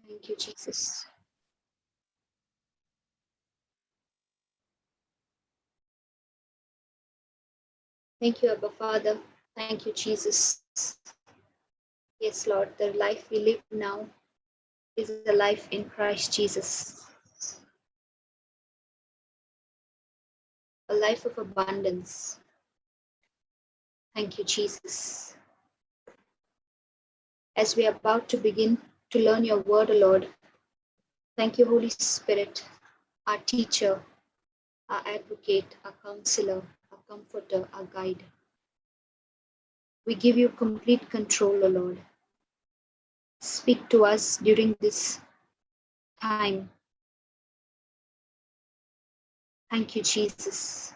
Thank you, Jesus. Thank you, Abba Father. Thank you, Jesus. Yes, Lord, the life we live now is a life in Christ Jesus. A life of abundance. Thank you, Jesus. As we are about to begin to learn your word, O Lord, thank you, Holy Spirit, our teacher, our advocate, our counselor, our comforter, our guide. We give you complete control, O Lord. Speak to us during this time. Thank you, Jesus.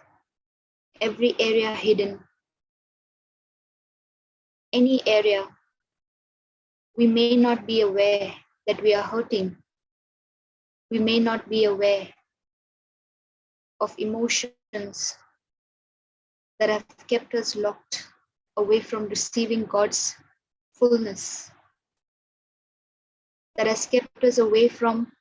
Every area hidden, any area we may not be aware that we are hurting. We may not be aware of emotions that have kept us locked away from receiving God's fullness, that has kept us away from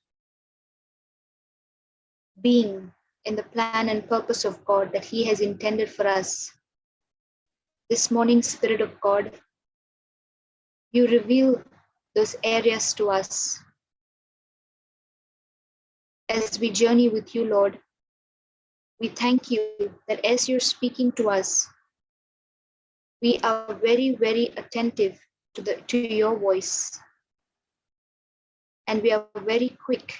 being in the plan and purpose of God that He has intended for us. This morning, Spirit of God, you reveal those areas to us. As we journey with you, Lord, we thank you that as you're speaking to us, we are very, very attentive to your voice. And we are very quick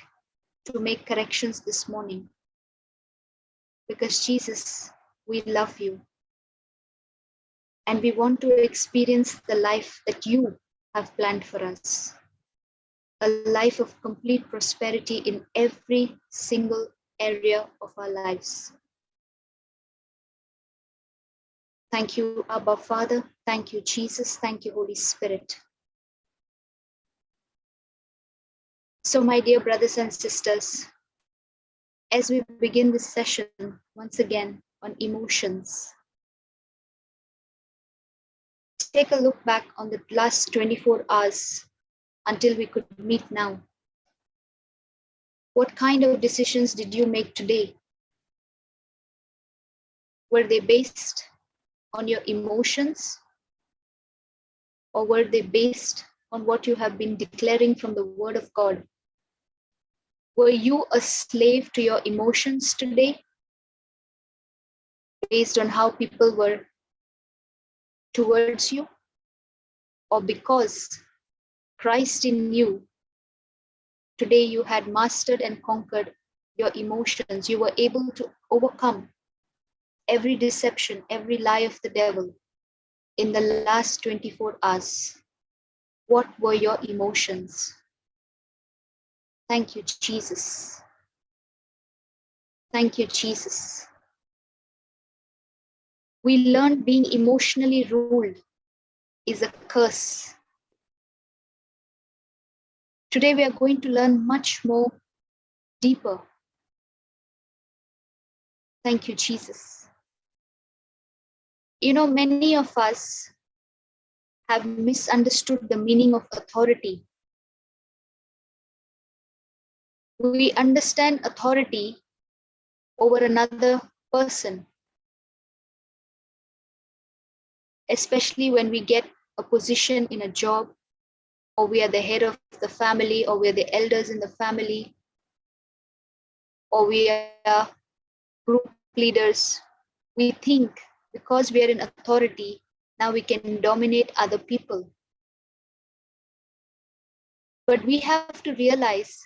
to make corrections this morning. Because Jesus, we love you. And we want to experience the life that you have planned for us. A life of complete prosperity in every single area of our lives. Thank you, Abba Father. Thank you, Jesus. Thank you, Holy Spirit. So, my dear brothers and sisters, as we begin this session once again on emotions, take a look back on the last 24 hours until we could meet now. What kind of decisions did you make today? Were they based on your emotions? Or were they based on what you have been declaring from the Word of God? Were you a slave to your emotions today? Based on how people were towards you? Or because Christ in you, today you had mastered and conquered your emotions. You were able to overcome every deception, every lie of the devil in the last 24 hours. What were your emotions? Thank you, Jesus. Thank you, Jesus. We learned being emotionally ruled is a curse. Today we are going to learn much more deeper. Thank you, Jesus. You know, many of us have misunderstood the meaning of authority. We understand authority over another person, especially when we get a position in a job, or we are the head of the family, or we are the elders in the family, or we are group leaders. We think because we are in authority, now we can dominate other people. But we have to realize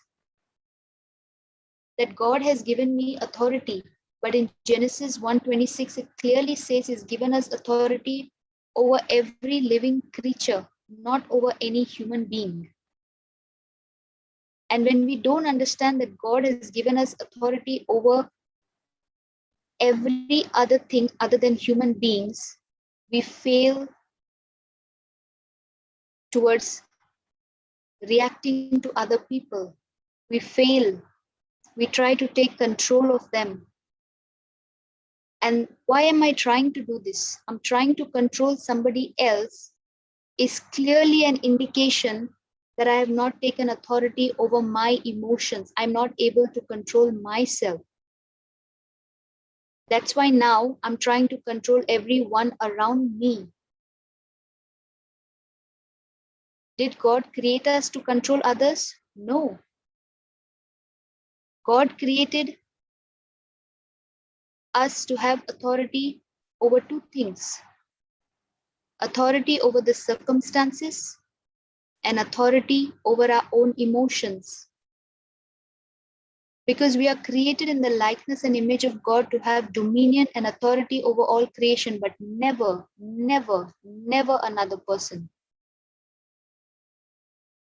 that God has given me authority. But in Genesis 1:26, it clearly says He's given us authority over every living creature, not over any human being. And when we don't understand that God has given us authority over every other thing other than human beings, we fail towards reacting to other people. We fail. We try to take control of them. And why am I trying to do this? I'm trying to control somebody else is clearly an indication that I have not taken authority over my emotions. I'm not able to control myself. That's why now I'm trying to control everyone around me. Did God create us to control others? No. God created us to have authority over two things: authority over the circumstances and authority over our own emotions. Because we are created in the likeness and image of God to have dominion and authority over all creation, but never, never, never another person.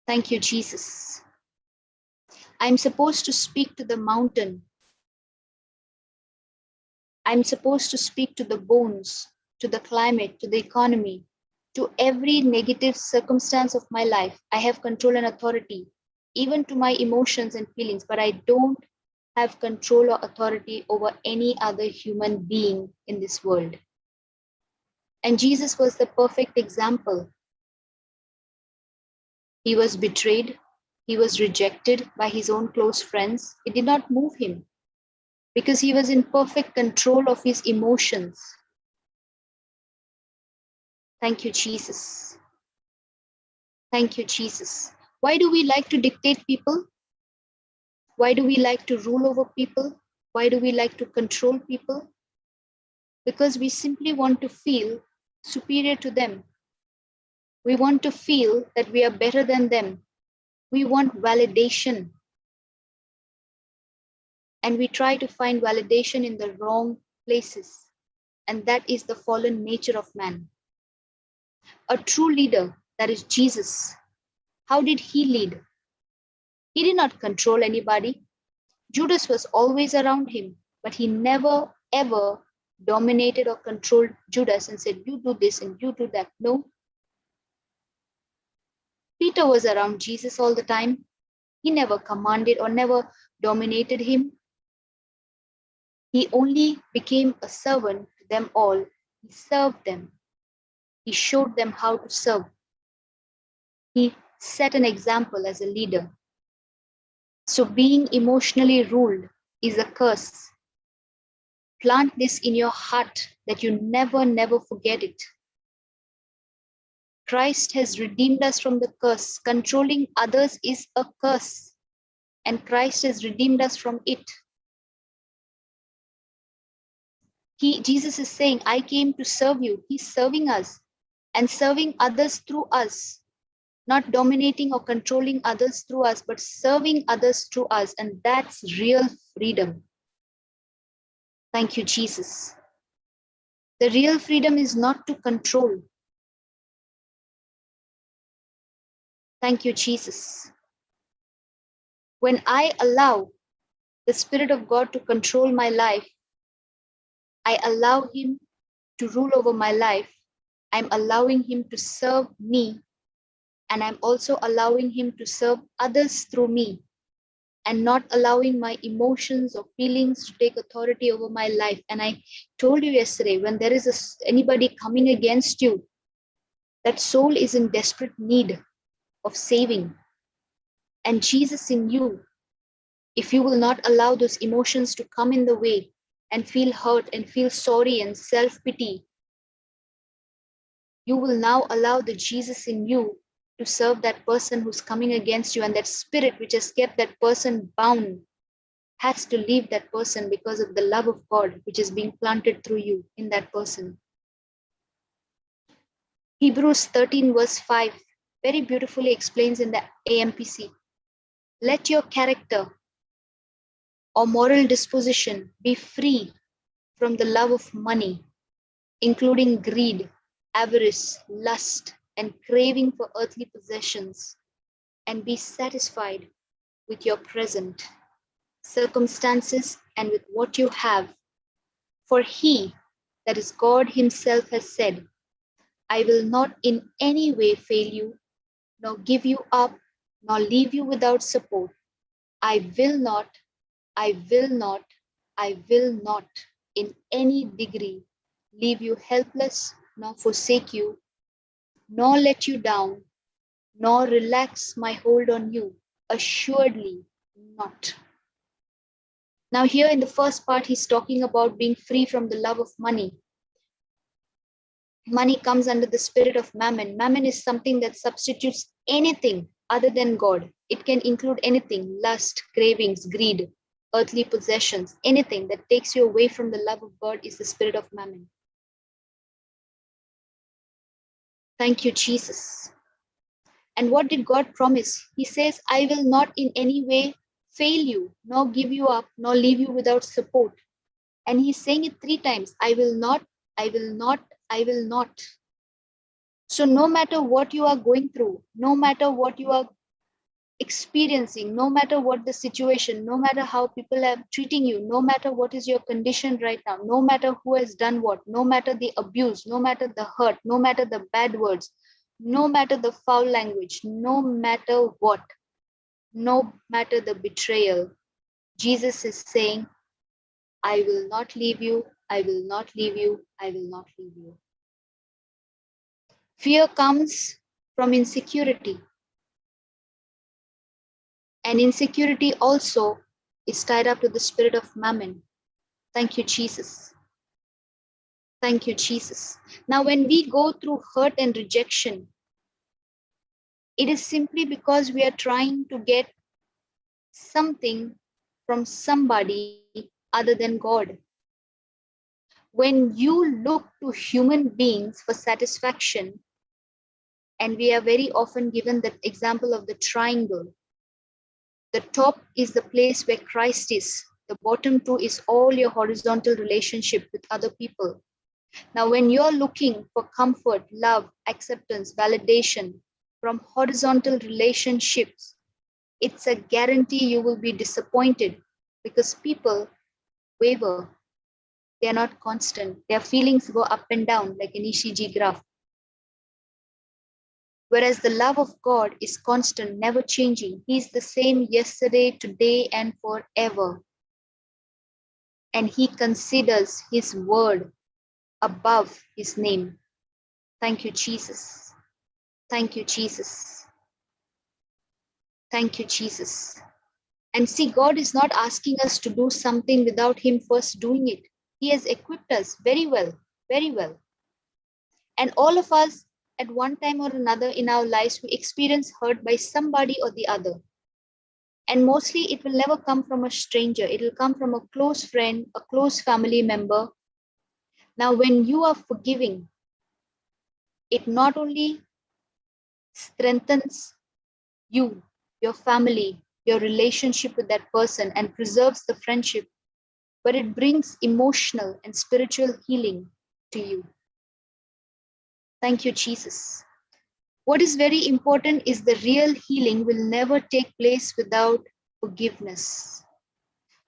Thank you, Jesus. I'm supposed to speak to the mountain. I'm supposed to speak to the bones, to the climate, to the economy, to every negative circumstance of my life. I have control and authority, even to my emotions and feelings, but I don't have control or authority over any other human being in this world. And Jesus was the perfect example. He was betrayed. He was rejected by his own close friends. It did not move him because he was in perfect control of his emotions. Thank you, Jesus. Thank you, Jesus. Why do we like to dictate people? Why do we like to rule over people? Why do we like to control people? Because we simply want to feel superior to them. We want to feel that we are better than them. We want validation. And we try to find validation in the wrong places. And that is the fallen nature of man. A true leader, that is Jesus, how did he lead? He did not control anybody. Judas was always around him, but he never ever dominated or controlled Judas and said, you do this and you do that. No. Peter was around Jesus all the time. He never commanded or never dominated him. He only became a servant to them all. He served them. He showed them how to serve. He set an example as a leader. So being emotionally ruled is a curse. Plant this in your heart that you never, never forget it. Christ has redeemed us from the curse. Controlling others is a curse, and Christ has redeemed us from it. Jesus is saying, I came to serve you. He's serving us and serving others through us, not dominating or controlling others through us, but serving others through us. And that's real freedom. Thank you, Jesus. The real freedom is not to control. Thank you, Jesus. When I allow the Spirit of God to control my life, I allow him to rule over my life. I'm allowing him to serve me, and I'm also allowing him to serve others through me, and not allowing my emotions or feelings to take authority over my life. And I told you yesterday, when there is anybody coming against you, that soul is in desperate need of saving. And Jesus in you, if you will not allow those emotions to come in the way and feel hurt and feel sorry and self-pity, you will now allow the Jesus in you to serve that person who's coming against you, and that spirit which has kept that person bound has to leave that person because of the love of God which is being planted through you in that person. Hebrews 13 verse 5 very beautifully explains in the AMPC, let your character or moral disposition be free from the love of money, including greed, avarice, lust, and craving for earthly possessions, and be satisfied with your present circumstances and with what you have. For he, that is God himself, has said, I will not in any way fail you, nor give you up, nor leave you without support. I will not, I will not, I will not in any degree leave you helpless, nor forsake you, nor let you down nor relax my hold on you. Assuredly not. Now, here in the first part, he's talking about being free from the love of money. Money comes under the spirit of mammon. Mammon is something that substitutes anything other than God. It can include anything: lust, cravings, greed, earthly possessions. Anything that takes you away from the love of God is the spirit of mammon. Thank you, Jesus. And what did God promise? He says, I will not in any way fail you, nor give you up, nor leave you without support. And he's saying it 3 times: I will not, I will not, I will not. So no matter what you are going through, no matter what you are experiencing, no matter what the situation, no matter how people are treating you, no matter what is your condition right now, no matter who has done what, no matter the abuse, no matter the hurt, no matter the bad words, no matter the foul language, no matter what, no matter the betrayal, Jesus is saying, I will not leave you, I will not leave you, I will not leave you. Fear comes from insecurity. And insecurity also is tied up to the spirit of mammon. Thank you, Jesus. Thank you, Jesus. Now, when we go through hurt and rejection, it is simply because we are trying to get something from somebody other than God. When you look to human beings for satisfaction, and we are very often given the example of the triangle, the top is the place where Christ is. The bottom two is all your horizontal relationship with other people. Now, when you're looking for comfort, love, acceptance, validation from horizontal relationships, it's a guarantee you will be disappointed because people waver. They are not constant. Their feelings go up and down like an ECG graph. Whereas the love of God is constant, never changing. He's the same yesterday, today, and forever. And he considers his word above his name. Thank you, Jesus. Thank you, Jesus. Thank you, Jesus. And see, God is not asking us to do something without him first doing it. He has equipped us very well, very well. And all of us, at one time or another in our lives, we experience hurt by somebody or the other. And mostly it will never come from a stranger. It will come from a close friend, a close family member. Now, when you are forgiving, it not only strengthens you, your family, your relationship with that person and preserves the friendship, but it brings emotional and spiritual healing to you. Thank you, Jesus. What is very important is the real healing will never take place without forgiveness.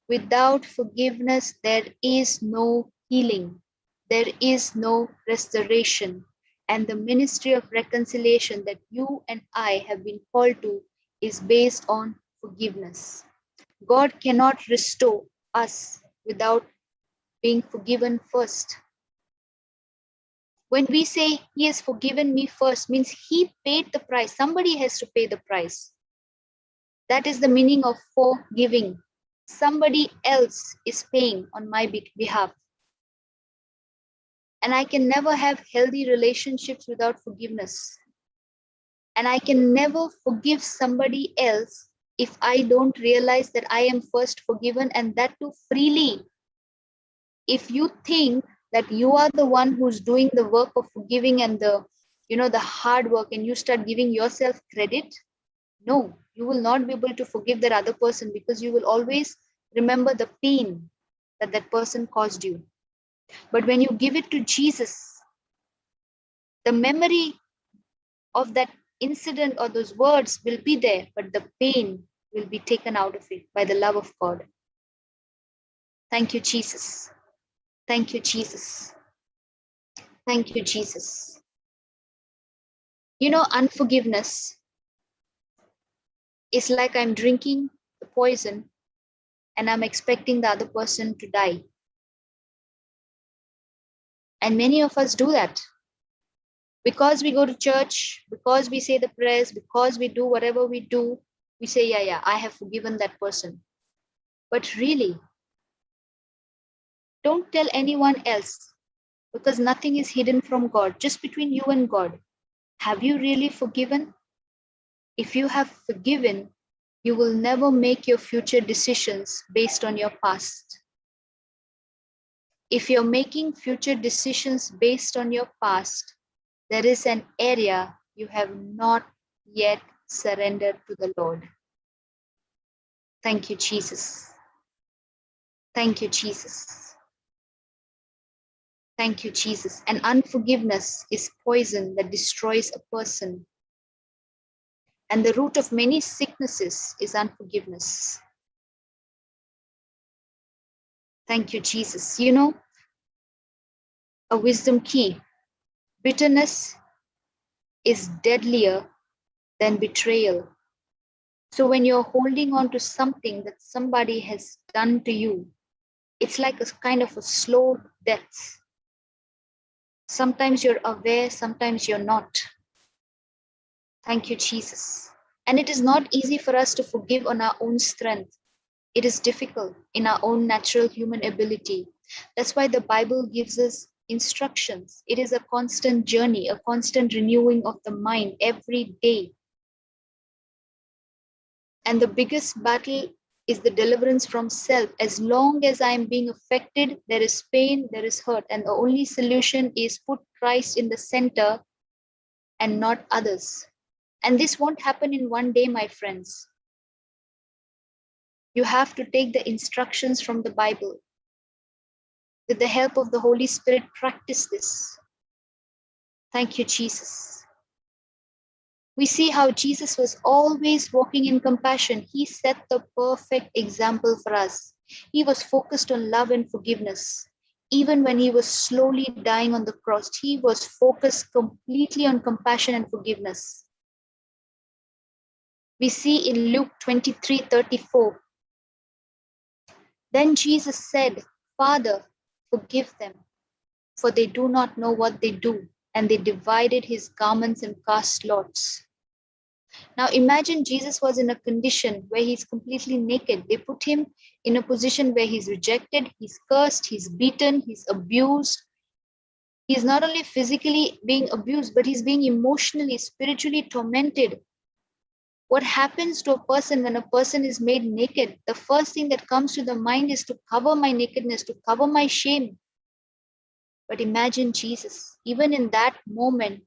Without forgiveness, there is no healing. There is no restoration. And the ministry of reconciliation that you and I have been called to is based on forgiveness. God cannot restore us without being forgiven first. When we say he has forgiven me first, means he paid the price. Somebody has to pay the price. That is the meaning of forgiving. Somebody else is paying on my behalf. And I can never have healthy relationships without forgiveness. And I can never forgive somebody else if I don't realize that I am first forgiven, and that too freely. If you think that you are the one who's doing the work of forgiving and the hard work, and you start giving yourself credit, no, you will not be able to forgive that other person, because you will always remember the pain that that person caused you. But when you give it to Jesus, the memory of that incident or those words will be there, but the pain will be taken out of it by the love of God. Thank you, Jesus. Thank you, Jesus. Thank you, Jesus. Unforgiveness is like I'm drinking the poison and I'm expecting the other person to die. And many of us do that. Because we go to church, because we say the prayers, because we do whatever we do, we say, yeah, I have forgiven that person. But really, don't tell anyone else, because nothing is hidden from God, just between you and God. Have you really forgiven? If you have forgiven, you will never make your future decisions based on your past. If you're making future decisions based on your past, there is an area you have not yet surrendered to the Lord. Thank you, Jesus. Thank you, Jesus. Thank you, Jesus. And unforgiveness is poison that destroys a person. And the root of many sicknesses is unforgiveness. Thank you, Jesus. You know, a wisdom key: bitterness is deadlier than betrayal. So when you're holding on to something that somebody has done to you, it's like a kind of a slow death. Sometimes you're aware, sometimes you're not. Thank you, Jesus. And it is not easy for us to forgive on our own strength. It is difficult in our own natural human ability. That's why the Bible gives us instructions. It is a constant journey, a constant renewing of the mind every day. And the biggest battle is the deliverance from self. As long as I am being affected, there is pain, there is hurt. And the only solution is put Christ in the center and not others. And this won't happen in one day, my friends. You have to take the instructions from the Bible. With the help of the Holy Spirit, practice this. Thank you, Jesus. We see how Jesus was always walking in compassion. He set the perfect example for us. He was focused on love and forgiveness. Even when he was slowly dying on the cross, he was focused completely on compassion and forgiveness. We see in Luke 23:34, then Jesus said, Father, forgive them, for they do not know what they do. And they divided his garments and cast lots. Now imagine Jesus was in a condition where he's completely naked. They put him in a position where he's rejected, he's cursed, he's beaten, he's abused. He's not only physically being abused, but he's being emotionally, spiritually tormented. What happens to a person when a person is made naked? The first thing that comes to the mind is to cover my nakedness, to cover my shame. But imagine Jesus, even in that moment,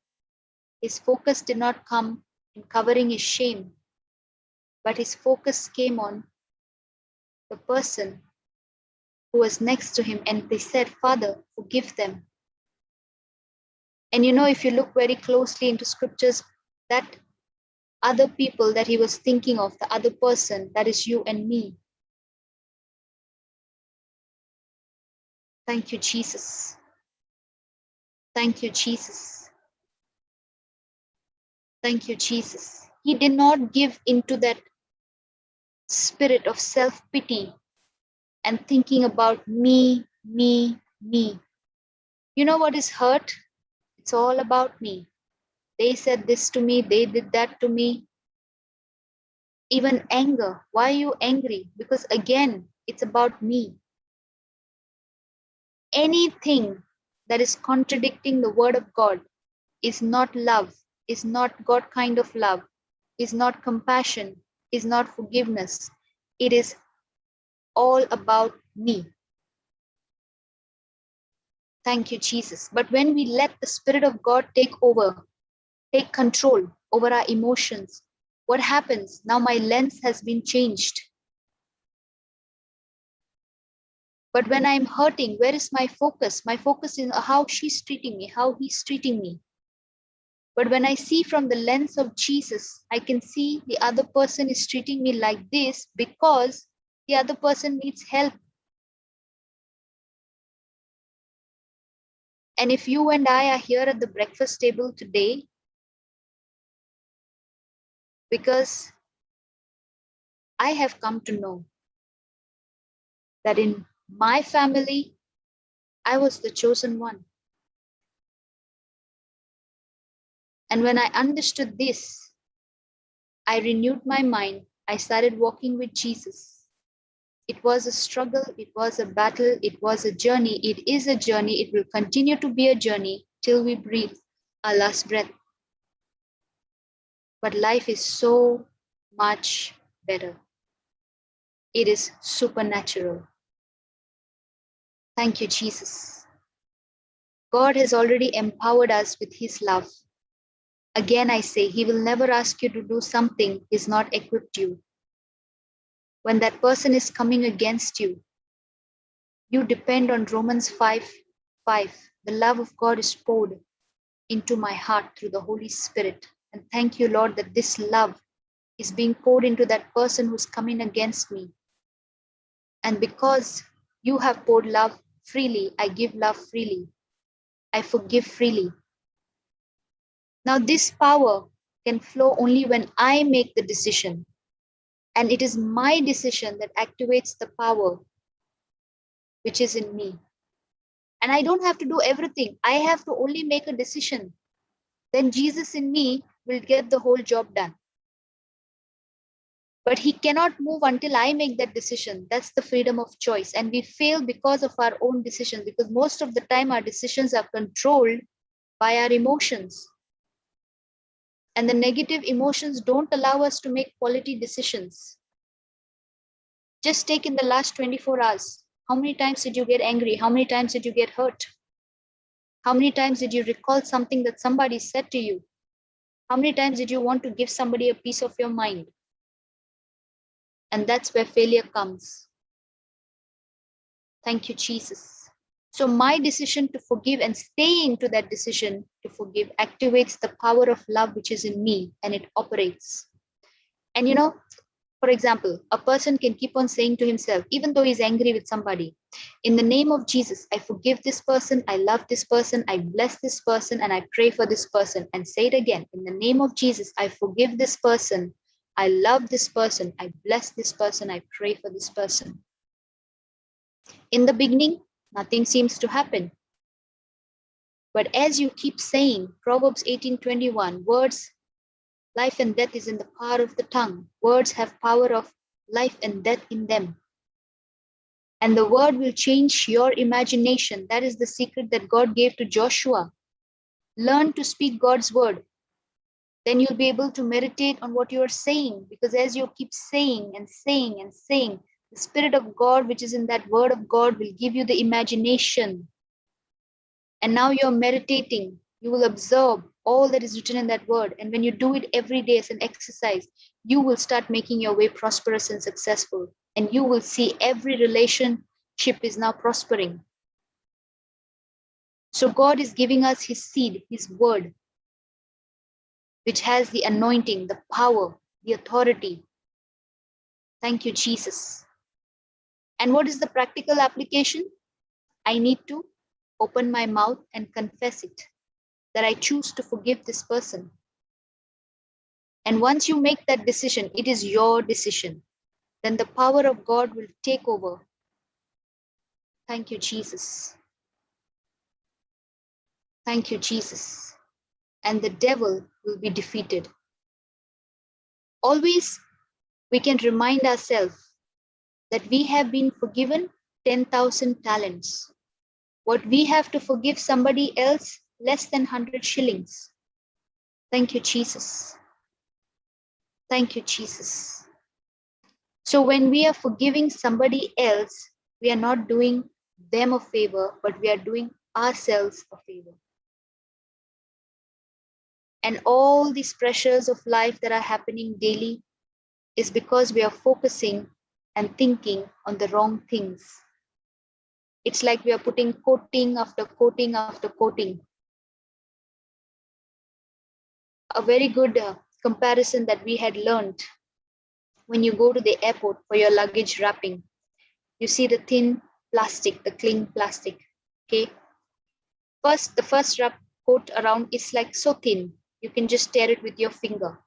his focus did not come in covering his shame, but his focus came on the person who was next to him, and they said, Father, forgive them. And you know, if you look very closely into scriptures, that other people that he was thinking of, the other person, that is you and me. Thank you, Jesus. Thank you, Jesus. Thank you, Jesus. He did not give into that spirit of self-pity and thinking about me, me, me. You know what is hurt? It's all about me. They said this to me, they did that to me. Even anger. Why are you angry? Because again, it's about me. Anything that is contradicting the word of God is not love, is not God kind of love, is not compassion, is not forgiveness. It is all about me. Thank you, Jesus. But when we let the Spirit of God take over, take control over our emotions, what happens? Now my lens has been changed. But when I'm hurting, where is my focus? My focus is how she's treating me, how he's treating me. But when I see from the lens of Jesus, I can see the other person is treating me like this because the other person needs help. And if you and I are here at the breakfast table today, because I have come to know that in my family, I was the chosen one. And when I understood this, I renewed my mind. I started walking with Jesus. It was a struggle, it was a battle, it was a journey, it is a journey, it will continue to be a journey till we breathe our last breath. But life is so much better. It is supernatural. Thank you, Jesus. God has already empowered us with His love. Again, I say, He will never ask you to do something He's not equipped you. When that person is coming against you, you depend on Romans 5:5. The love of God is poured into my heart through the Holy Spirit. And thank you, Lord, that this love is being poured into that person who's coming against me. And because you have poured love freely, I give love freely. I forgive freely. Now, this power can flow only when I make the decision. And it is my decision that activates the power which is in me. And I don't have to do everything. I have to only make a decision. Then Jesus in me will get the whole job done. But He cannot move until I make that decision. That's the freedom of choice. And we fail because of our own decisions, because most of the time our decisions are controlled by our emotions. And the negative emotions don't allow us to make quality decisions. Just take in the last 24 hours. How many times did you get angry? How many times did you get hurt? How many times did you recall something that somebody said to you? How many times did you want to give somebody a piece of your mind? And that's where failure comes. Thank you, Jesus. So my decision to forgive and staying to that decision to forgive activates the power of love which is in me, and it operates. And for example, a person can keep on saying to himself, even though he's angry with somebody, in the name of Jesus, I forgive this person, I love this person, I bless this person, and I pray for this person. And say it again, in the name of Jesus, I forgive this person, I love this person, I bless this person, I pray for this person. In the beginning, nothing seems to happen. But as you keep saying, Proverbs 18:21, words, life and death is in the power of the tongue. Words have power of life and death in them. And the word will change your imagination. That is the secret that God gave to Joshua. Learn to speak God's word. Then you'll be able to meditate on what you are saying, because as you keep saying and saying and saying, the Spirit of God, which is in that word of God, will give you the imagination. And now you're meditating. You will absorb all that is written in that word. And when you do it every day as an exercise, you will start making your way prosperous and successful. And you will see every relationship is now prospering. So God is giving us His seed, His word, which has the anointing, the power, the authority. Thank you, Jesus. And what is the practical application? I need to open my mouth and confess it, that I choose to forgive this person. And once you make that decision, it is your decision, then the power of God will take over. Thank you, Jesus. Thank you, Jesus. And the devil will be defeated. Always we can remind ourselves that we have been forgiven 10,000 talents. What we have to forgive somebody else, less than 100 shillings. Thank you, Jesus. Thank you, Jesus. So when we are forgiving somebody else, we are not doing them a favor, but we are doing ourselves a favor. And all these pressures of life that are happening daily is because we are focusing and thinking on the wrong things. It's like we are putting coating after coating after coating. A very good comparison that we had learned: when you go to the airport for your luggage wrapping, you see the thin plastic, the cling plastic. Okay. The first wrap coat around is like so thin, you can just tear it with your finger.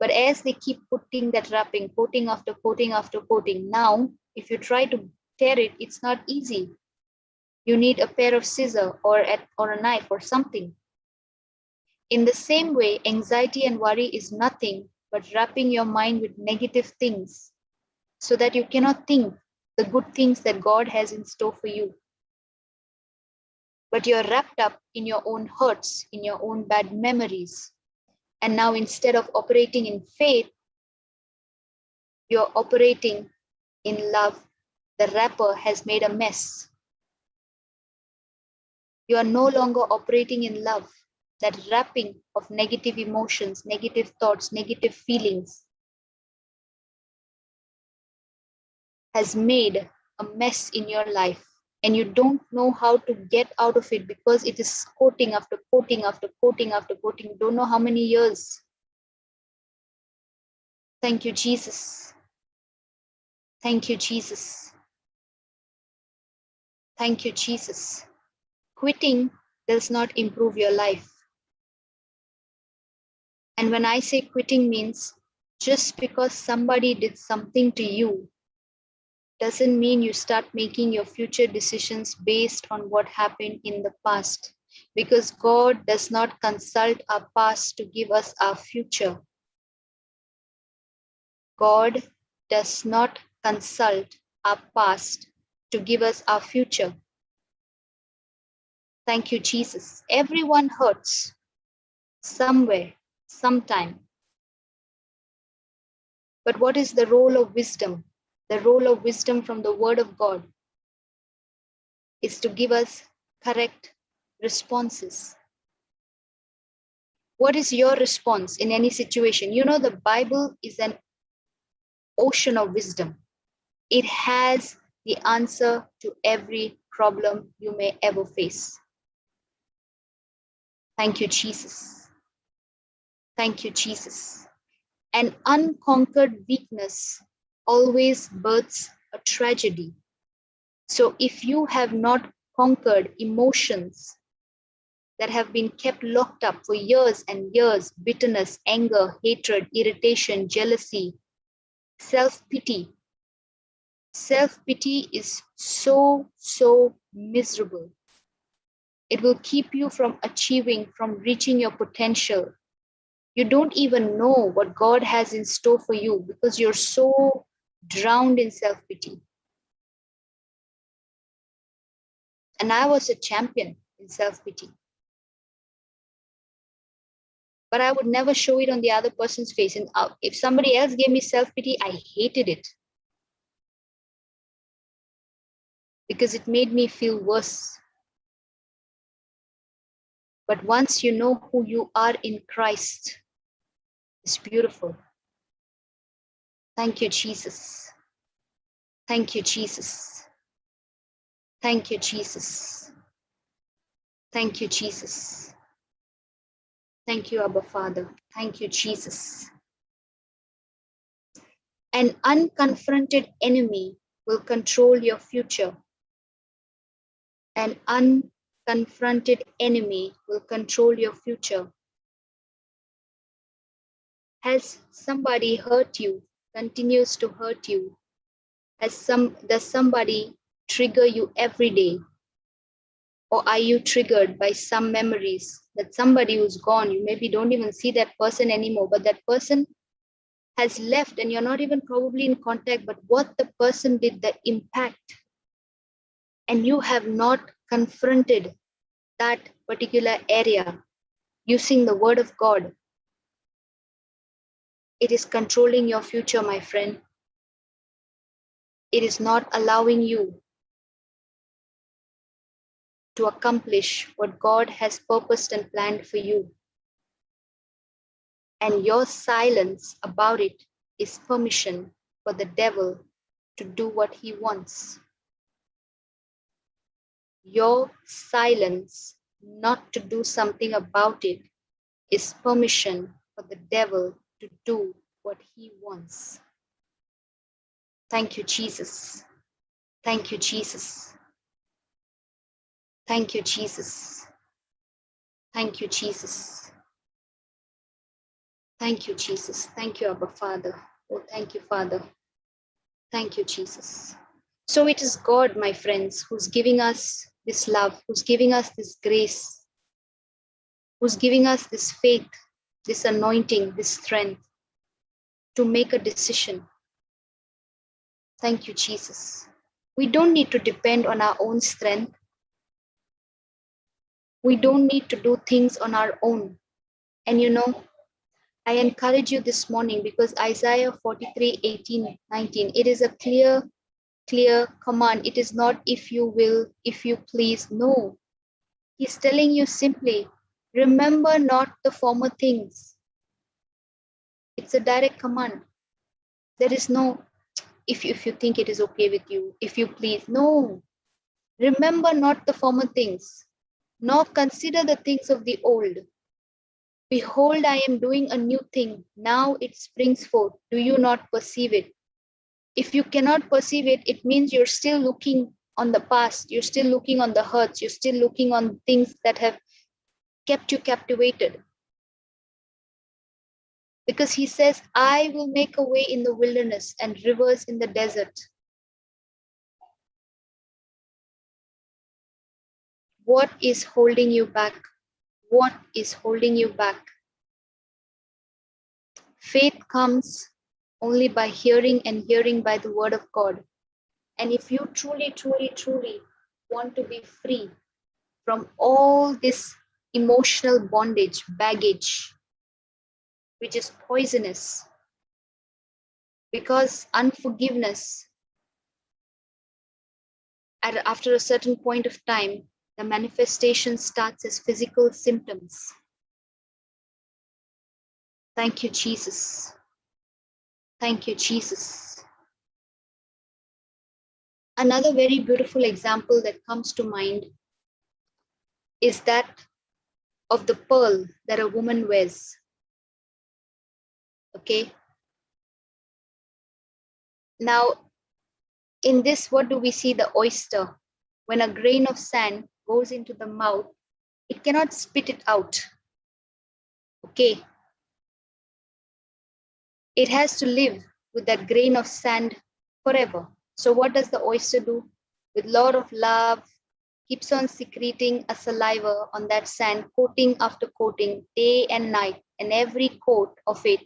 But as they keep putting that wrapping, coating after coating after coating, now if you try to tear it, it's not easy. You need a pair of scissors or a knife or something. In the same way, anxiety and worry is nothing but wrapping your mind with negative things so that you cannot think the good things that God has in store for you. But you're wrapped up in your own hurts, in your own bad memories. And now instead of operating in faith, you're operating in love. The wrapper has made a mess. You are no longer operating in love. That wrapping of negative emotions, negative thoughts, negative feelings has made a mess in your life. And you don't know how to get out of it because it is coating after coating after coating after coating. You don't know how many years. Thank you, Jesus. Thank you, Jesus. Thank you, Jesus. Quitting does not improve your life. And when I say quitting means just because somebody did something to you doesn't mean you start making your future decisions based on what happened in the past. Because God does not consult our past to give us our future. God does not consult our past to give us our future. Thank you, Jesus. Everyone hurts somewhere, sometime. But what is the role of wisdom? The role of wisdom from the Word of God is to give us correct responses. What is your response in any situation? You know, the Bible is an ocean of wisdom. It has the answer to every problem you may ever face. Thank you, Jesus. Thank you, Jesus. An unconquered weakness always births a tragedy. So if you have not conquered emotions that have been kept locked up for years and years, bitterness, anger, hatred, irritation, jealousy, self-pity. Self-pity is so miserable. It will keep you from achieving, from reaching your potential. You don't even know what God has in store for you because you're so drowned in self-pity. And I was a champion in self-pity. But I would never show it on the other person's face. And if somebody else gave me self-pity, I hated it because it made me feel worse. But once you know who you are in Christ, it's beautiful. Thank you, Jesus. Thank you, Jesus. Thank you, Jesus. Thank you, Jesus. Thank you, Abba Father. Thank you, Jesus. An unconfronted enemy will control your future. An unconfronted enemy will control your future. Has somebody hurt you, continues to hurt you? Does somebody trigger you every day? Or are you triggered by some memories that somebody who's gone, you maybe don't even see that person anymore, but that person has left and you're not even probably in contact, but what the person did, the impact, and you have not confronted that particular area using the word of God. It is controlling your future, my friend. It is not allowing you to accomplish what God has purposed and planned for you. And your silence about it is permission for the devil to do what he wants. Your silence not to do something about it is permission for the devil to do what he wants. Thank you, Jesus. Thank you, Jesus. Thank you, Jesus. Thank you, Jesus. Thank you, Jesus. Thank you, Abba Father. Oh, thank you, Father. Thank you, Jesus. So it is God, my friends, who's giving us this love, who's giving us this grace who's giving us this faith, this anointing, this strength to make a decision. Thank you, Jesus. We don't need to depend on our own strength. We don't need to do things on our own. And I encourage you this morning because Isaiah 43, 18, 19, it is a clear command. It is not if you will, if you please. No, he's telling you simply, remember not the former things. It's a direct command. There is no, if you think it is okay with you, if you please. No, remember not the former things, nor consider the things of the old. Behold, I am doing a new thing. Now it springs forth. Do you not perceive it? If you cannot perceive it, it means you're still looking on the past. You're still looking on the hurts. You're still looking on things that have kept you captivated. Because he says, I will make a way in the wilderness and rivers in the desert. What is holding you back? What is holding you back? Faith comes only by hearing and hearing by the word of God. And if you truly want to be free from all this emotional bondage, baggage, which is poisonous, because unforgiveness, after a certain point of time, the manifestation starts as physical symptoms. Thank you, Jesus. Thank you, Jesus. Another very beautiful example that comes to mind is that of the pearl that a woman wears. Okay. Now, in this, what do we see? The oyster. When a grain of sand goes into the mouth, it cannot spit it out. Okay. It has to live with that grain of sand forever. So what does the oyster do? With a lot of love, keeps on secreting a saliva on that sand, coating after coating, day and night, and every coat of it,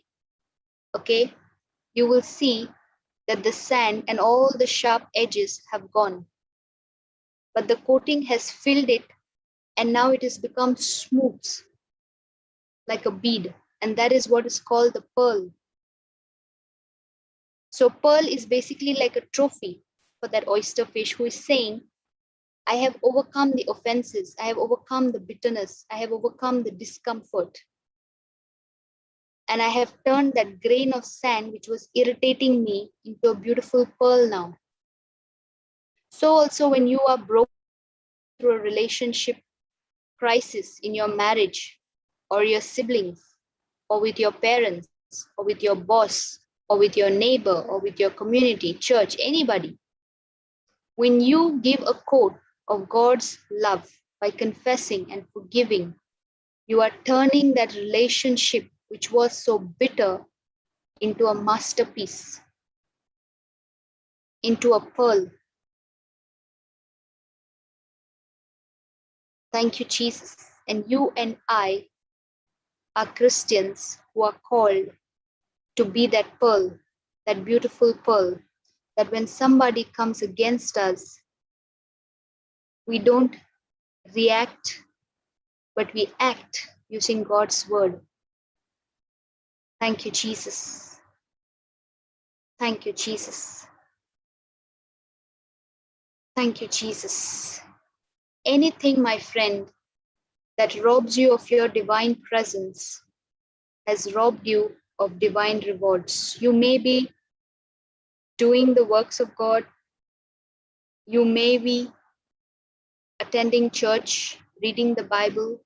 okay, you will see that the sand and all the sharp edges have gone. But the coating has filled it, and now it has become smooth, like a bead. And that is what is called the pearl. So pearl is basically like a trophy for that oyster fish who is saying, I have overcome the offenses. I have overcome the bitterness. I have overcome the discomfort. And I have turned that grain of sand, which was irritating me, into a beautiful pearl now. So also when you are broken through a relationship crisis in your marriage or your siblings or with your parents or with your boss or with your neighbor or with your community, church, anybody, when you give a quote of God's love by confessing and forgiving, you are turning that relationship, which was so bitter, into a masterpiece, into a pearl. Thank you, Jesus. And you and I are Christians who are called to be that pearl, that beautiful pearl, that when somebody comes against us, we don't react, but we act using God's word. Thank you, Jesus. Thank you, Jesus. Thank you, Jesus. Anything, my friend, that robs you of your divine presence has robbed you of divine rewards. You may be doing the works of God. You may be attending church, reading the Bible,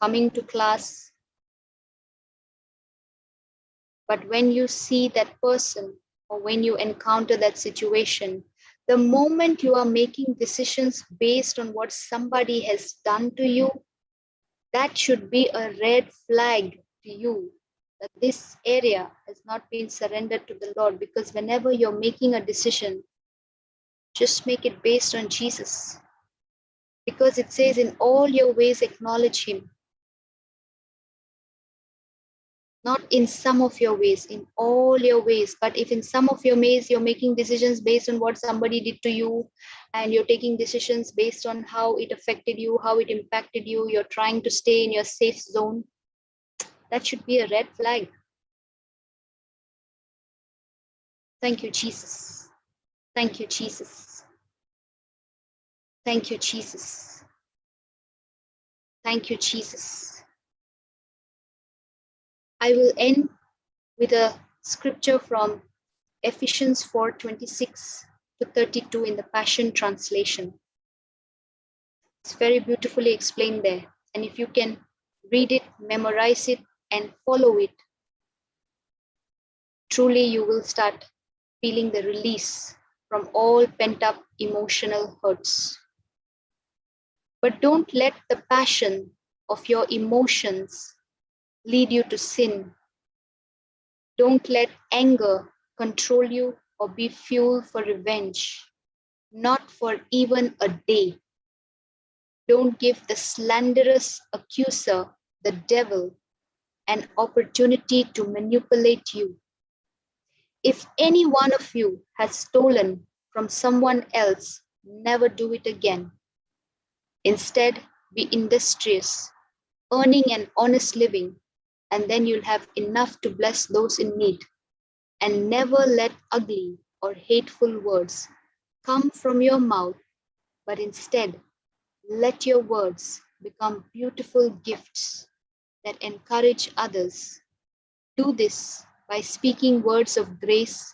coming to class. But when you see that person or when you encounter that situation, the moment you are making decisions based on what somebody has done to you, that should be a red flag to you that this area has not been surrendered to the Lord. Because whenever you're making a decision, just make it based on Jesus. Because it says, in all your ways, acknowledge him. Not in some of your ways, in all your ways. But if in some of your ways you're making decisions based on what somebody did to you, and you're taking decisions based on how it affected you, how it impacted you, you're trying to stay in your safe zone, that should be a red flag. Thank you, Jesus. Thank you, Jesus. Thank you, Jesus. Thank you, Jesus. I will end with a scripture from Ephesians 4:26 to 32 in the Passion Translation. It's very beautifully explained there. And if you can read it, memorize it, and follow it, truly you will start feeling the release from all pent-up emotional hurts. But don't let the passion of your emotions lead you to sin. Don't let anger control you or be fuel for revenge, not for even a day. Don't give the slanderous accuser, the devil, an opportunity to manipulate you. If any one of you has stolen from someone else, never do it again. Instead, be industrious, earning an honest living, and then you'll have enough to bless those in need. And never let ugly or hateful words come from your mouth, but instead, let your words become beautiful gifts that encourage others. Do this by speaking words of grace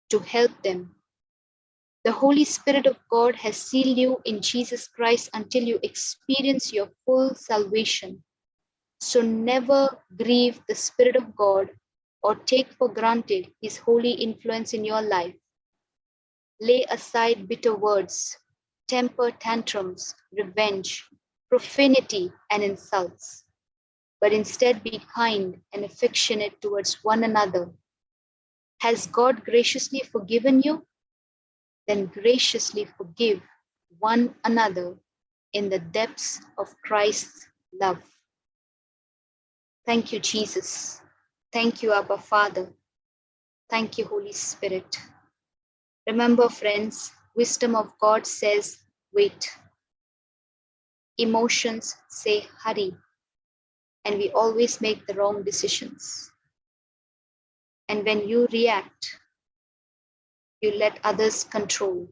to help them. The Holy Spirit of God has sealed you in Jesus Christ until you experience your full salvation. So never grieve the Spirit of God or take for granted His holy influence in your life. Lay aside bitter words, temper tantrums, revenge, profanity, and insults, but instead be kind and affectionate towards one another. Has God graciously forgiven you? Then graciously forgive one another in the depths of Christ's love. Thank you, Jesus. Thank you, Abba Father. Thank you, Holy Spirit. Remember, friends, wisdom of God says, wait. Emotions say, hurry. And we always make the wrong decisions. And when you react, you let others control.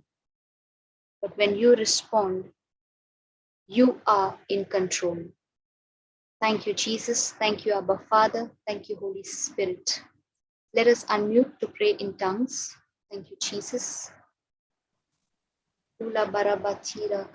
But when you respond, you are in control. Thank you, Jesus. Thank you, Abba Father. Thank you, Holy Spirit. Let us unmute to pray in tongues. Thank you, Jesus. Ula barabatira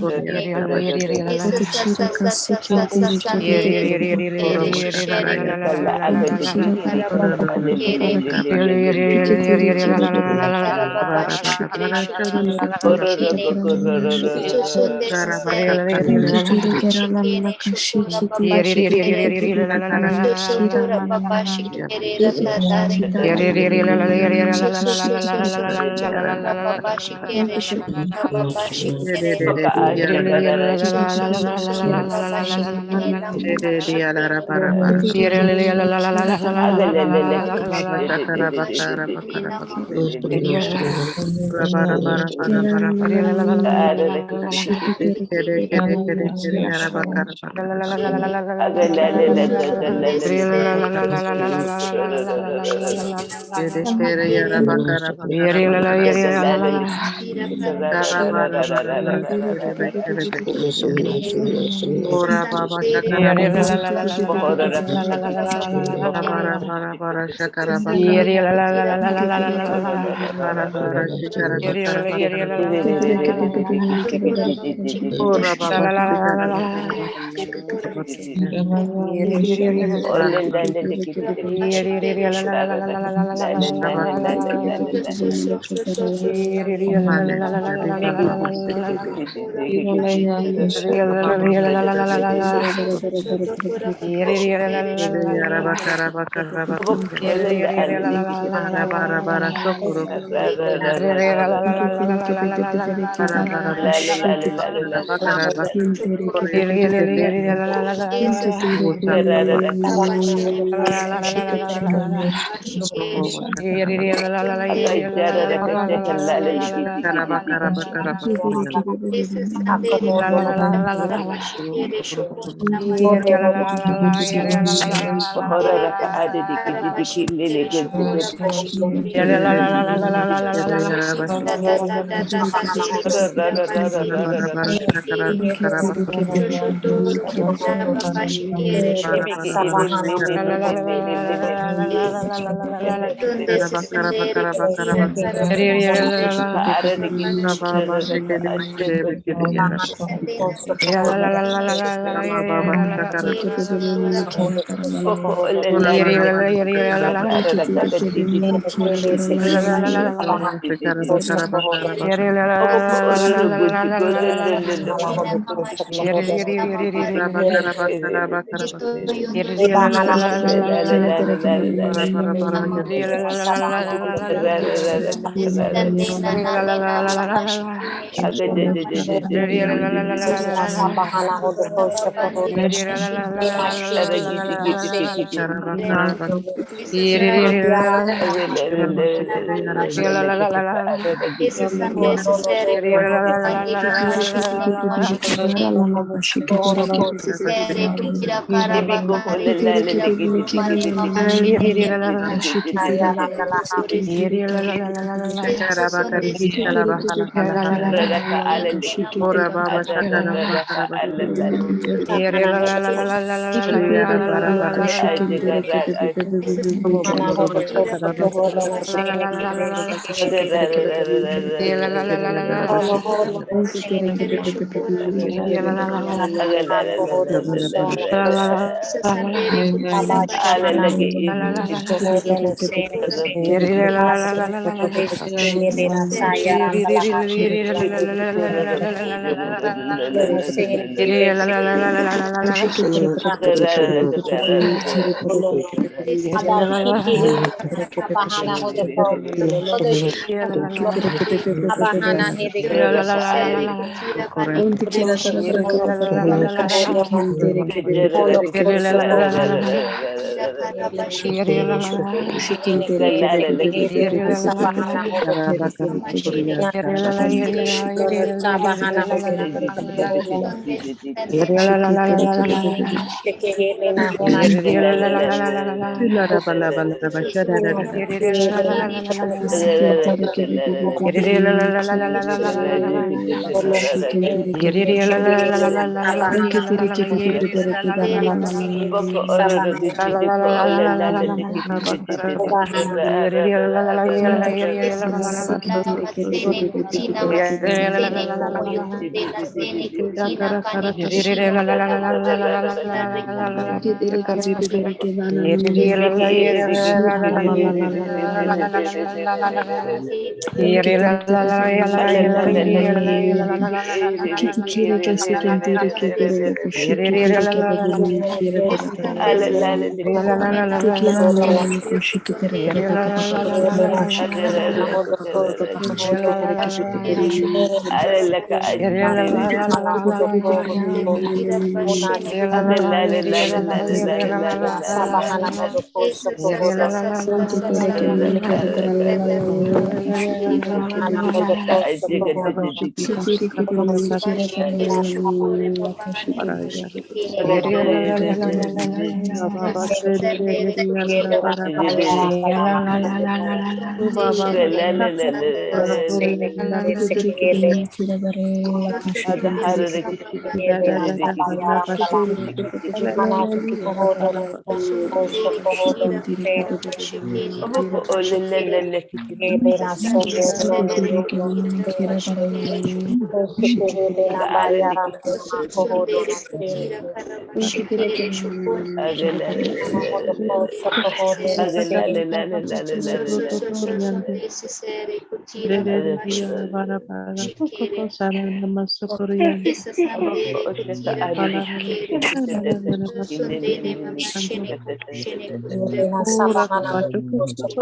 Bahora nakahakita ka alalagi idin abaka azakara asa asaki idin alalaka adidin abaka alalaki baba shikere shotoro shikere shoto sonde sesere shotoro shikere shotora baba shikere sotora baba shikere ratatare sotora baba shikere shotora baba shikere sotora baba shikere namuna shikere shikere namuna Ora baba shakara bakara bara bara bara shakara bakara bara bara shakara bakara bakara ora baba shakara bakara Hallelujah. Riba baba shakara baba shakara yara bakara bakara bakara bara bara bara sokoro bara bara bara bakara bakara Ora baba shakara bakara bakara bara bara baba shakara Biko Lalaliki Sene kutina masene sene kumoyo kutela sene kutina kani kishina sare kumoyo Kiti kira ke sekendere ke bere ko shikere ke bere ni kira bere tikira ni ko shikere bere ka ka ka ka ka ko shikere bere ko shikere ke bere ni kiti kiti bere bere sente tere ke ni kira bere la la la la ko shikere ke bere Shikiri kibiri kira karala kashikiri kira barela Abako olelelele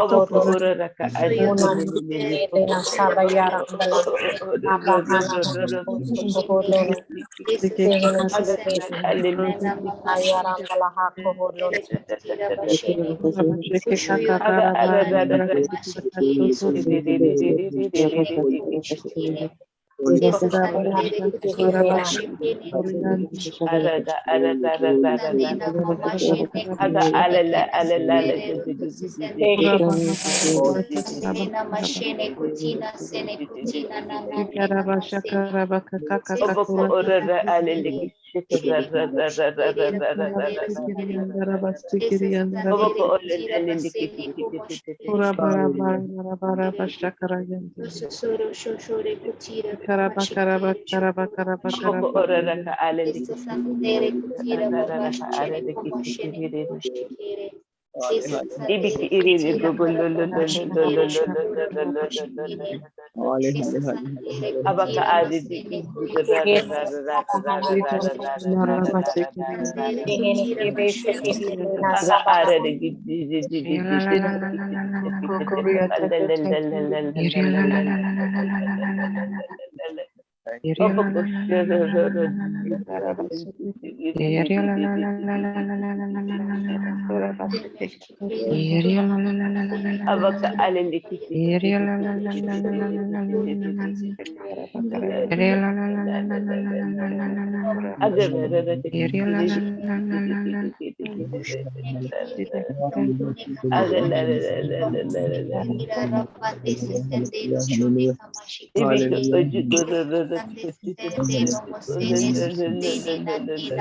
Oboko uraraka adedededede Aga alala alala Sena mashene kutina sene kutina na na na masene Oboko orara aleleki Oboko oleleleki Oboko oraraka aleleki Ibiki iriri Abaka adidi Aga arere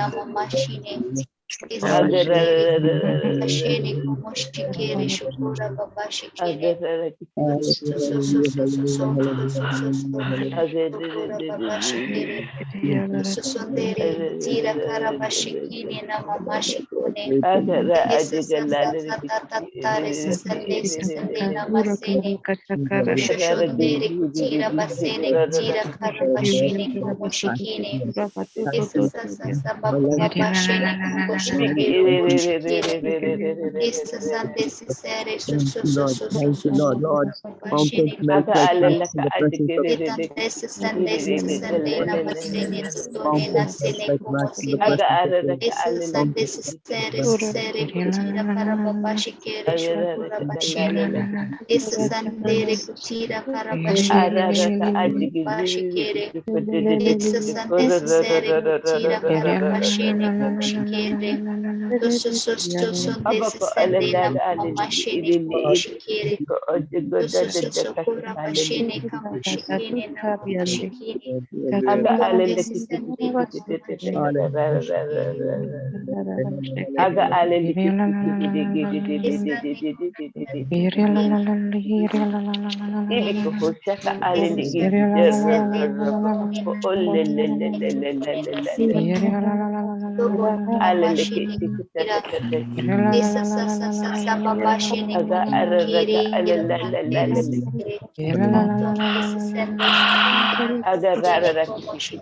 Abaka aleleki Mashine kumoshikere shukura baba shikere shukura baba shikere susundere tira karabashikine na mama shikune tare sisande na masene shoshondere tira basene tira karabashine kumoshikine baba shene kumoshikere kumoshikere sande sisere baba shene Sande na masene tutone na sene kumosine sande sere kutira karababa shikere shukura bashene sandere kutira karabashene shukura bashikere sande sere kutira karabashene kumshikere Abako alala alili ilili ko ojigoda de kasale aga alele kiti aga alele ibiko hoshaka alele alele kiti aga araraga alala aga rarara kiti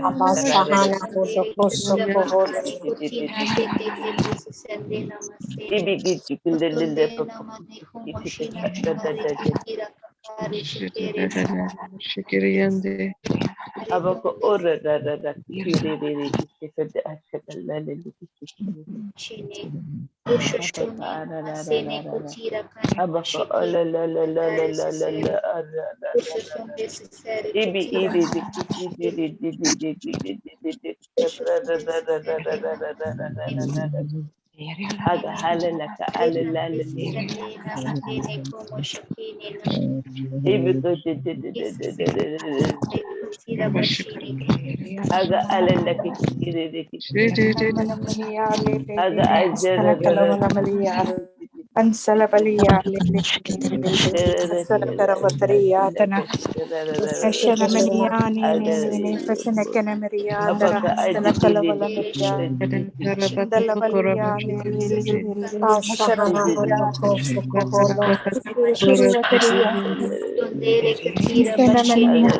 Abasahana bodo koso kohole. Abako ora rara kiriri isifede ashakalale abako ola la la la la la la la ibi iri aga halala ka alala ibi aga alala kiriri aga ajara Ansala baliya asala karavariya tana ashana maniyani fasana kana mariya tara asala kalavala mariya dala baliya ashara na hoda koso koholo shuru watariya sana maniya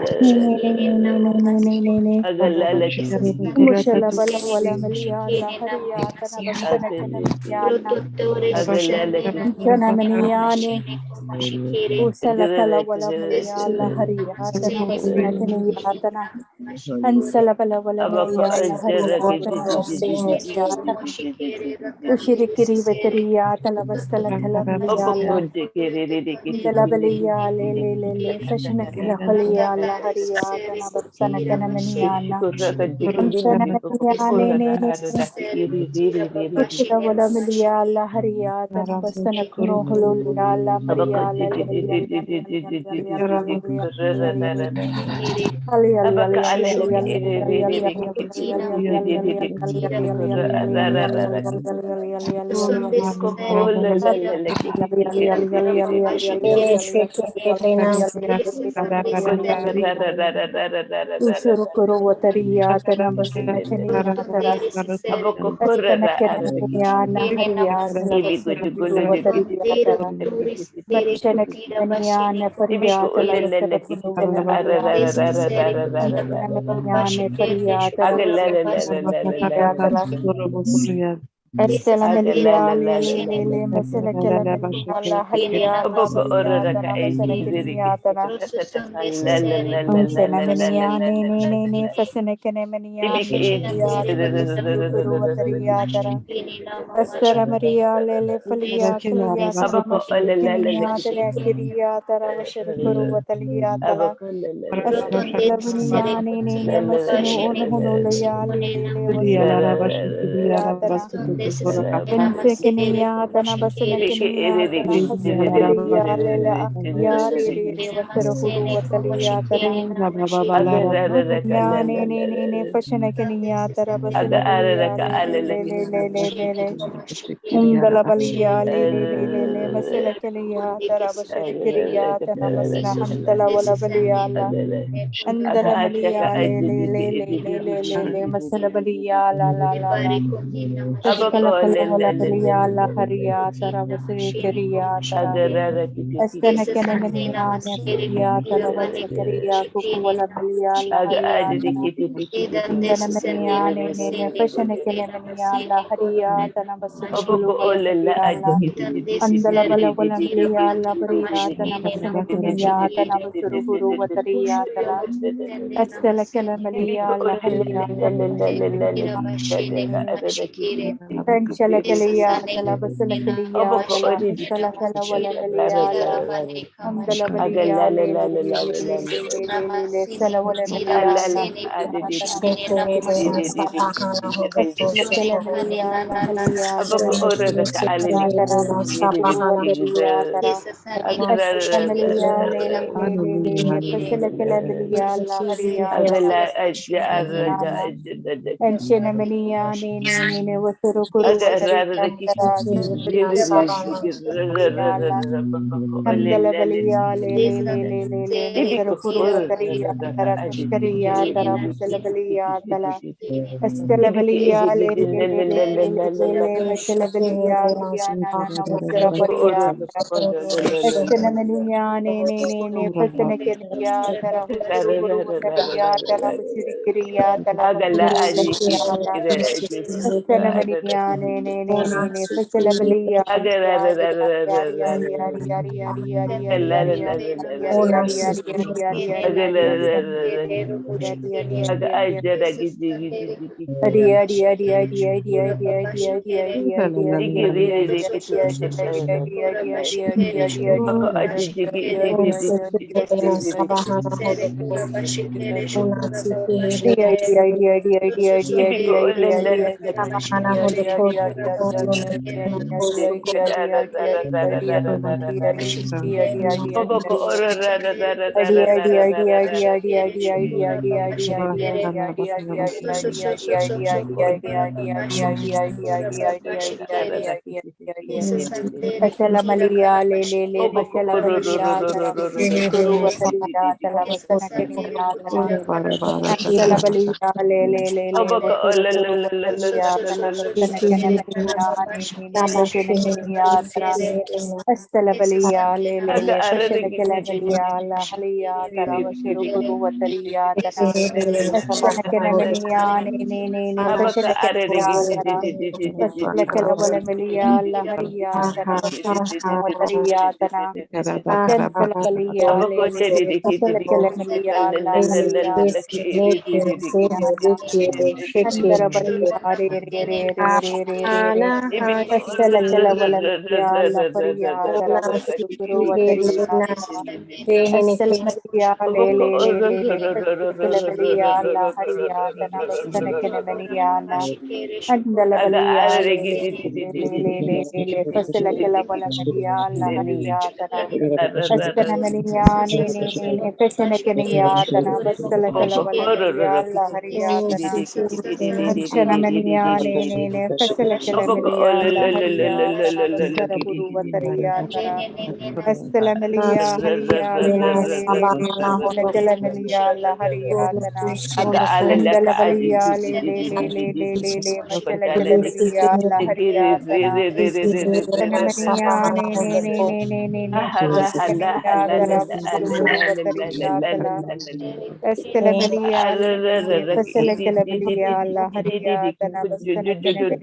mushala bala wala mariya la hariya tana basana kana mariya Shana maniyane usala kala wala maniya la hariya tana basna kani yatana ansala bala wala maniya la hariya tana basna yata ushirikiri vetariya tala basala kala maniya la dala baliya le fashana kala haliya la hariya tana basna kana maniya la ansana maniyane Kuchila wala miliala hariata na basta na kuno hululiala mariala Ushuru kuro wataria tana basta na kaniya tara Bastana Keraniana Hariana Vatariana Bastana Keraniana Fariata Lavasana Keraniana Fariata Lavasana Estela Melia, la Lele, Mesela Melia, La Halia, La Maria, Tana, Mesela Keniatana, Unsena Menia, Nene, Fasene Kenemenia, Lilia, Sukuru, Watariatara, Estera Maria, Lele, Falia, Kalia, Tana, Mashiri Kenia, Tana, Kiria, Tara, Vashirukuru, Wataliatala. Estela Menia, Nene, Masunu, Onohunulia, Lele, Wasiliatana. Ensekenia tana basenekenia tana haselelia lela yari re wasara huru watalia tara ya ne fashenekenia tara baselelia le undala balia le maselekelia tara bashekeria tana masna hantala wala balia la andala balia le masala balia la Estela Kalavala Velia La Haria Tara Vasiri Keria Tara Estena Kenemenia Nesia Tara Vasakaria Kukuvala Velia La Haria Tara Andana Menia Nene Fashana Kenemenia La Haria Tana Vasukulu Vala Velia La Andala Vala Vala Velia La Varia Tana Vasana Kenia Tana Vasuruhuru Vataria Tala Estela Kalamelia La Haria Penchalakelia, Talabasalakelia, Talasalakala Walameliala, Umdalabalia, Salawalamelia, Estelakalamelia, Lahalia, Tara, Uruataria, Tara, Estelamelia, Fasalakalamelia, Laharia, Tara, and Shenamania, Nene, Wasurukuru, Watariantara, Yala, Andalabalia, Masarukuru, Wataria, Tara, Kashkaria, Tara, Masalabalia, Tala, Estelabalia, Masalabalia, Yana, Masarabaria, Estelamalia, Fasanakaria, Tara, Sururu, Wataria, Tala, Basirikiria, Tala, Masuru, Wataria, Estelabalia, Fasalabalia, Masalamalia, Masalamalia, Kuru Watalia, Talabasana Kenia, Ansalabalia, Kuru Watalia, Talabasana Kenia, Fashion Kenia, Estelabalia, Fashion Kelabalia, La Halia, Taravashuru Guru Watalia, Tana, Estanakanamania, Fashion Kenia, Tara, Fasalakalabalamelia, La Haria, Taravashuru Watalia, Tana, Pensalabalia, Fasalakalamalia, La Haria, Taravashuru Andarabalia, Estela Maria, La Faria, Taravashuru Guru Wataria, Estela Maria, Estela Maria, La Haria, Tanabastana Kenemaniana, Andalabalia, Fasela Calabala Maria, La Haria, Tana, Estana Maria, Fasana Kenia, Tanabastala Calabala Maria, La Haria, Tana. Shanamania, Fasalakalamelia, La Haria, Tara, Saraburu, Wataria, Tara, Estelamelia, Halia, Fasalakalamelia, La Haria, Tana, Andalabalia, Masalakalamelia, La Haria, Tana, Shanamania, Fasalakania, Tara, Suruburu, Wataria, Tala. Estela Maria, Fasela Calabalia, La Haria, Tanabastana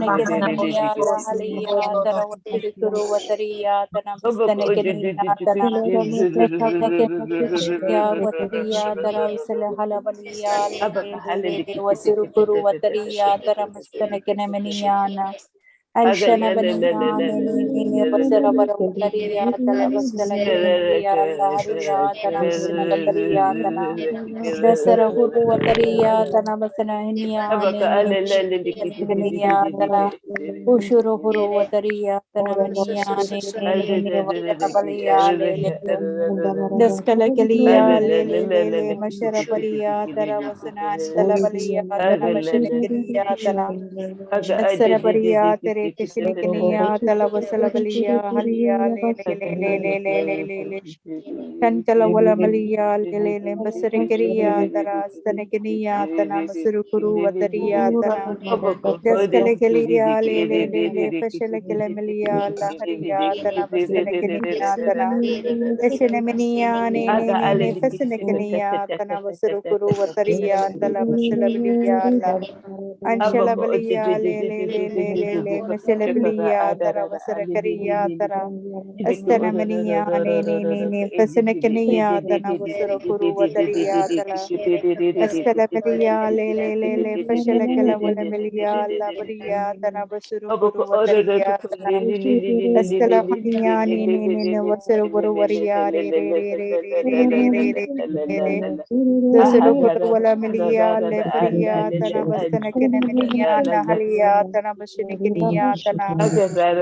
Basanekenia la Halia Tara Watirikuru Wataria Tana Basanekenia Tana Basanekenia Wataria Tara Visala Halavalia Lele Wasirukuru Wataria Tara Basanekenia Aishana Bania Nene Basara Barataria Tala Basala Keneria La Haria Tana Basana Bataria Tana Dasara Huru Wataria Tana Basana Henia Nene Mania Tana Ushuru Huru Wataria Tana Mania Nene Basara Balia Lele Daskala Kalia Lele Mashara Paria Tara Basana Antala Balia Tana Mashana Keria Tana Sarabaria, Tere Kishinikania, Talabasalabalia, Halia, Lele, Tantala Walamalia, Lele, Basarikaria, Tara, Stanekania, Tana, Masurukuru, Wataria, Tana, Daskalekalia, Lele, Fashalakilamalia, La Haria, Tana, Bastanekania, Tana, Eshinemania, Nene, Fasinekania, Tana, Masurukuru, Wataria, Talabasalabalia, Anshalabaliya le Meshalabaliya tara Vasarakariya tara Astanamaniya ne Fasanakaniya tana Vasarakuru Vatariya tala Astalabaliya le Fashalakala Valamaliya labariya tana Vasurukuru Vatariya tana Astalabaliya ne Vasarakuru Variya re Dasarukuru Valamaliya le Faria tana Vastanakaniya Nahalia tana Vashinikaniya tana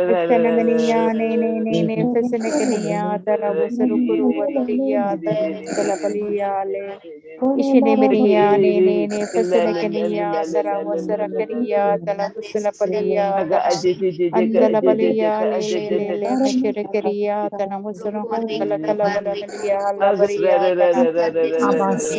Ashanamaniya ne Fasanakaniya tara Vasarukuru Vatariya tara Vastalabaliya le Ishinemaniya ne Fasanakaniya tara Vasarakaniya tala Vasalapaliya tana Andalabaliya le Meshirikariya tana Vasarukala Kalavala Labariya tana Lamalia La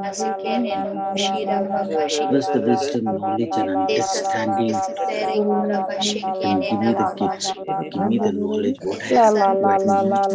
la la la la la la la la Give us the wisdom, knowledge, and understanding, and give me the gift. Give me the knowledge what I have what I need.